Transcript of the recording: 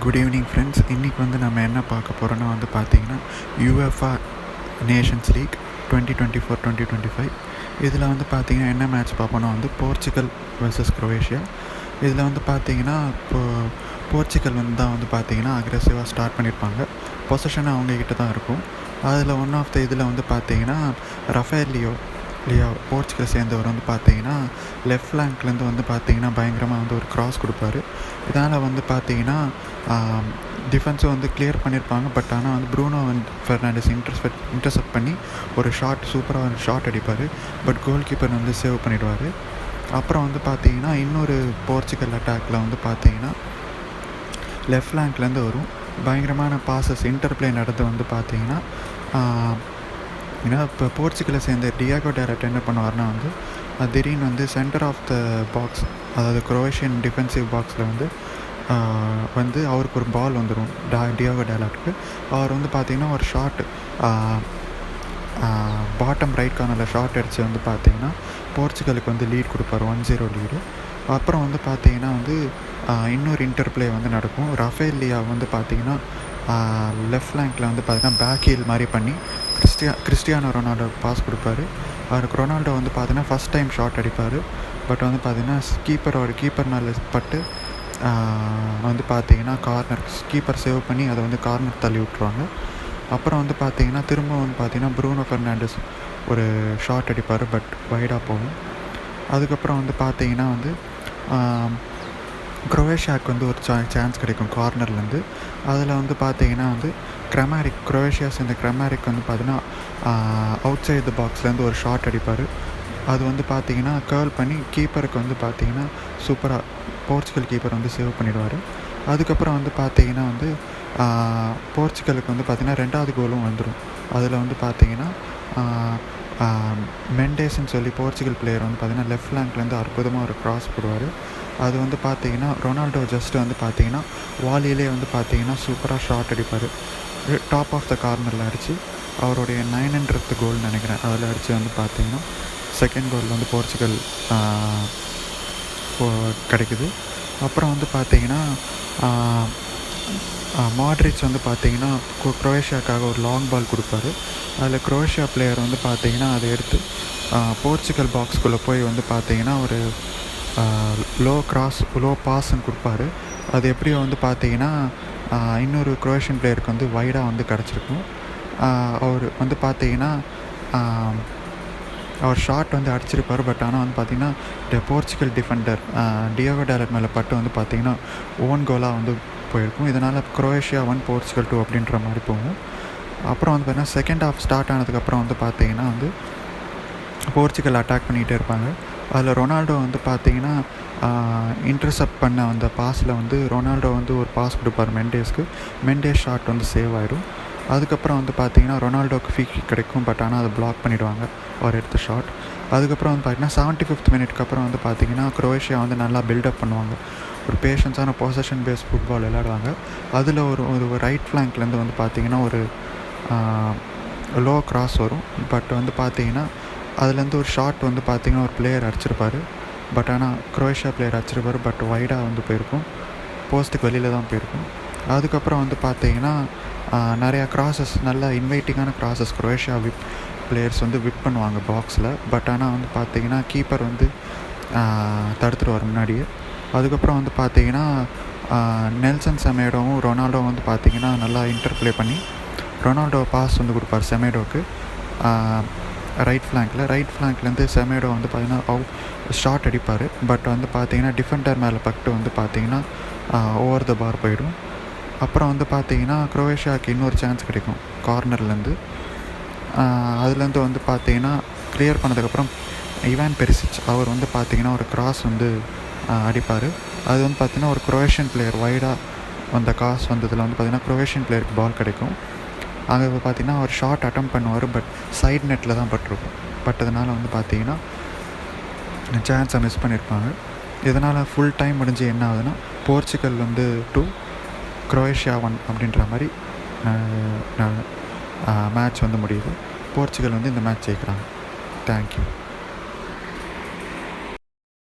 Good evening friends. இன்றைக்கி நம்ம என்ன பார்க்க போகிறோன்னா பார்த்தீங்கன்னா யுஎஃப்ஆ நேஷன்ஸ் லீக் 2024-2025. இதில் பார்த்தீங்கன்னா என்ன மேட்ச் பார்ப்போன்னா போர்ச்சுகல் வர்சஸ் குரோவேஷியா. இதில் பார்த்தீங்கன்னா இப்போது போர்ச்சுகல் தான் பார்த்தீங்கன்னா அக்ரெசிவாக ஸ்டார்ட் பண்ணியிருப்பாங்க. பொசிஷன் அவங்கக்கிட்ட தான் இருக்கும். அதில் ஒன் ஆஃப் த இதில் பார்த்தீங்கன்னா ரஃபேல் லியோ போர்ச்சுகல் சேர்ந்தவர் பார்த்தீங்கன்னா லெஃப்ட் ஃப்ளாங்க்லேருந்து பார்த்தீங்கன்னா பயங்கரமாக ஒரு கிராஸ் கொடுப்பாரு. இதனால் பார்த்தீங்கன்னா டிஃபென்ஸும் கிளியர் பண்ணியிருப்பாங்க. பட் ஆனால் ப்ரூனோ ஃபெர்னாண்டஸ் இன்டர்செப்ட் பண்ணி ஒரு சூப்பராக ஒரு ஷாட் அடிப்பார். பட் கோல் கீப்பர் சேவ் பண்ணிடுவார். அப்புறம் பார்த்தீங்கன்னா இன்னொரு போர்ச்சுகல் அட்டாக்கில் பார்த்தீங்கன்னா லெஃப்ட் ஃப்ளாங்க்லேருந்து வரும் பயங்கரமான பாசஸ் இன்டர்பிளே நடந்து பார்த்தீங்கன்னா ஏன்னா இப்போ போர்ச்சுகலை சேர்ந்த டியாகோ டேலட் என்ன பண்ணுவார்னா திடீர்னு சென்டர் ஆஃப் த பாக்ஸ், அதாவது குரோவேஷியன் டிஃபென்சிவ் பாக்ஸில் அவருக்கு ஒரு பால் வந்துடும் டியாகோ டேலட்டுக்கு. அவர் பார்த்தீங்கன்னா ஒரு ஷாட் பாட்டம் ரைட் கார்னரில் ஷாட் அடித்து பார்த்தீங்கன்னா போர்ச்சுகலுக்கு லீட் கொடுப்பார், 1-0 லீடு. அப்புறம் பார்த்தீங்கன்னா இன்னொரு இன்டர்பிளே நடக்கும். ரஃபேல் லியா பார்த்தீங்கன்னா லெஃப்ட் ஃப்ளாங்கில் பார்த்தீங்கன்னா பேக் ஹீல் மாதிரி பண்ணி கிறிஸ்டியானோ ரொனால்டோ பாஸ் கொடுப்பாரு. அவருக்கு ரொனால்டோ பார்த்தீங்கன்னா ஃபஸ்ட் டைம் ஷாட் அடிப்பார். பட் பார்த்தீங்கன்னா கீப்பர் மேலே பட்டு பார்த்தீங்கன்னா கார்னர் கீப்பர் சேவ் பண்ணி அதை கார்னர் தள்ளி விட்ருவாங்க. அப்புறம் பார்த்தீங்கன்னா திரும்ப பார்த்தீங்கன்னா ப்ரூனோ ஃபெர்னாண்டஸ் ஒரு ஷாட் அடிப்பார். பட் வைடாக போகும். அதுக்கப்புறம் பார்த்தீங்கன்னா குரோவேஷியாவுக்கு ஒரு சான்ஸ் கிடைக்கும் கார்னர்லேருந்து. அதில் பார்த்தீங்கன்னா கிரமாரிக் குரோவேஷியா சேர்ந்த கிரமாரிக் பார்த்தீங்கன்னா அவுட் சைட் த பாக்ஸ்லேருந்து ஒரு ஷாட் அடிப்பார். அது பார்த்தீங்கன்னா கேர்ள் பண்ணி கீப்பருக்கு பார்த்தீங்கன்னா சூப்பராக போர்ச்சுகல் கீப்பர் சேவ் பண்ணிடுவார். அதுக்கப்புறம் பார்த்தீங்கன்னா போர்ச்சுகலுக்கு பார்த்தீங்கன்னா ரெண்டாவது கோலும் வந்துடும். அதில் பார்த்தீங்கன்னா மெண்டேஸ்ன்னு சொல்லி போர்ச்சுகல் பிளேயர் பார்த்தீங்கன்னா லெஃப்ட் ஃப்ளாங்க்லேருந்து அற்புதமாக ஒரு கிராஸ் போடுவார். அது பார்த்தீங்கன்னா ரொனால்டோ ஜஸ்ட் பார்த்தீங்கன்னா வாலியிலே பார்த்தீங்கன்னா சூப்பராக ஷாட் அடிப்பார். டாப் ஆஃப் த கார்னரில் அடித்து அவருடைய 900th கோல் நினைக்கிறேன், அதில் அடித்து பார்த்தீங்கன்னா செகண்ட் கோல் போர்ச்சுகல் கிடைக்குது. அப்புறம் பார்த்தீங்கன்னா மாட்ரிச் பார்த்தீங்கன்னா குரோவேஷியாவுக்காக ஒரு லாங் பால் கொடுப்பாரு. அதில் குரோவேஷியா பிளேயர் பார்த்தீங்கன்னா அதை எடுத்து போர்ச்சுகல் பாக்ஸ்குள்ளே போய் பார்த்தீங்கன்னா ஒரு லோ பாஸ்ன்னு கொடுப்பாரு. அது எப்படியோ பார்த்தீங்கன்னா இன்னொரு குரோவேஷியன் பிளேயருக்கு வைடாக கிடச்சிருக்கும். அவர் பார்த்தீங்கன்னா அவர் ஷாட் அடிச்சிருப்பார். பட் ஆனால் பார்த்தீங்கன்னா போர்ச்சுகல் டிஃபெண்டர் டியாகோ டேலட் மேலே பட்டு பார்த்தீங்கன்னா ஓன் கோலாக போயிருக்கும். இதனால் குரோவேஷியா 1 போர்ச்சுகல் 2 அப்படின்ற மாதிரி போகும். அப்புறம் பார்த்தீங்கன்னா செகண்ட் ஹாஃப் ஸ்டார்ட் ஆனதுக்கப்புறம் பார்த்தீங்கன்னா போர்ச்சுகல் அட்டாக் பண்ணிகிட்டே இருப்பாங்க. அதில் ரொனால்டோ பார்த்தீங்கன்னா இன்டர்செப்ட் பண்ண அந்த பாஸில் ரொனால்டோ ஒரு பாஸ் கொடுப்பார் மெண்டேஸ்க்கு. மெண்டேஸ் ஷாட் சேவ் ஆகிடும். அதுக்கப்புறம் பார்த்தீங்கன்னா ரொனால்டோக்கு ஃப்ரீ கிக் கிடைக்கும். பட் ஆனால் அதை பிளாக் பண்ணிவிடுவாங்க அவர் எடுத்த ஷாட். அதுக்கப்புறம் பார்த்தீங்கன்னா 75th மினிட்க்கு அப்புறம் பார்த்தீங்கன்னா குரோவேஷியா நல்லா பில்டப் பண்ணுவாங்க. ஒரு பேஷன்ஸான பொசஷன் பேஸ் ஃபுட்பால் விளையாடுவாங்க. அதில் ஒரு ரைட் ஃப்ளாங்க்லேருந்து பார்த்தீங்கன்னா ஒரு லோ கிராஸ் வரும். பட் பார்த்தீங்கன்னா அதுலேருந்து ஒரு ஷாட் பார்த்தீங்கன்னா ஒரு பிளேயர் அடிச்சிருப்பார். பட் ஆனால் குரோவேஷியா பிளேயர் அடிச்சிருப்பார். பட் வைடாக போயிருக்கும், போஸ்ட்டுக்கு வெளியில் தான் போயிருக்கும். அதுக்கப்புறம் பார்த்தீங்கன்னா நிறையா கிராசஸ், நல்ல இன்வைட்டிங்கான கிராசஸ் குரோவேஷியா பிளேயர்ஸ் விப் பண்ணுவாங்க பாக்ஸில். பட் ஆனால் பார்த்தீங்கன்னா கீப்பர் தடுத்துருவார் முன்னாடியே. அதுக்கப்புறம் பார்த்தீங்கன்னா நெல்சன் செமேடோவும் ரொனால்டோவும் பார்த்தீங்கன்னா நல்லா இன்டர்ப்ளே பண்ணி ரொனால்டோ பாஸ் கொடுப்பார் செமேடோவுக்கு ரைட் ஃப்ளாங்க்லேருந்து செமேடோ பார்த்தீங்கன்னா ஷாட் அடிப்பார். பட் பார்த்தீங்கன்னா டிஃபெண்டர் மேலே பட்டு பார்த்தீங்கன்னா ஓவர் த பார் போயிடும். அப்புறம் பார்த்தீங்கன்னா குரோவேஷியாவுக்கு இன்னொரு சான்ஸ் கிடைக்கும் கார்னர்லேருந்து. அதுலேருந்து பார்த்தீங்கன்னா கிளியர் பண்ணதுக்கப்புறம் இவான் பெரிசிச் அவர் பார்த்தீங்கன்னா ஒரு கிராஸ் அடிப்பார். அது பார்த்தீங்கன்னா ஒரு குரோவேஷியன் பிளேயர் வைடாக அந்த காஸ் வந்ததில் பார்த்தீங்கன்னா குரோவேஷியன் பிளேயருக்கு பால் கிடைக்கும். அங்கே பார்த்தீங்கன்னா ஒரு ஷாட் அட்டம் பண்ணுவார். பட் சைட் நெட்டில் தான் பட்டிருக்கும். பட்டதுனால பார்த்தீங்கன்னா சான்ஸை மிஸ் பண்ணியிருப்பாங்க. இதனால் ஃபுல் டைம் முடிஞ்சு என்ன ஆகுதுன்னா போர்ச்சுகல் 2 குரோவேஷியா 1 அப்படின்ற மாதிரி மேட்ச் முடியுது. போர்ச்சுகல் இந்த மேட்ச் ஜெயிக்கிறாங்க. தேங்க்யூ.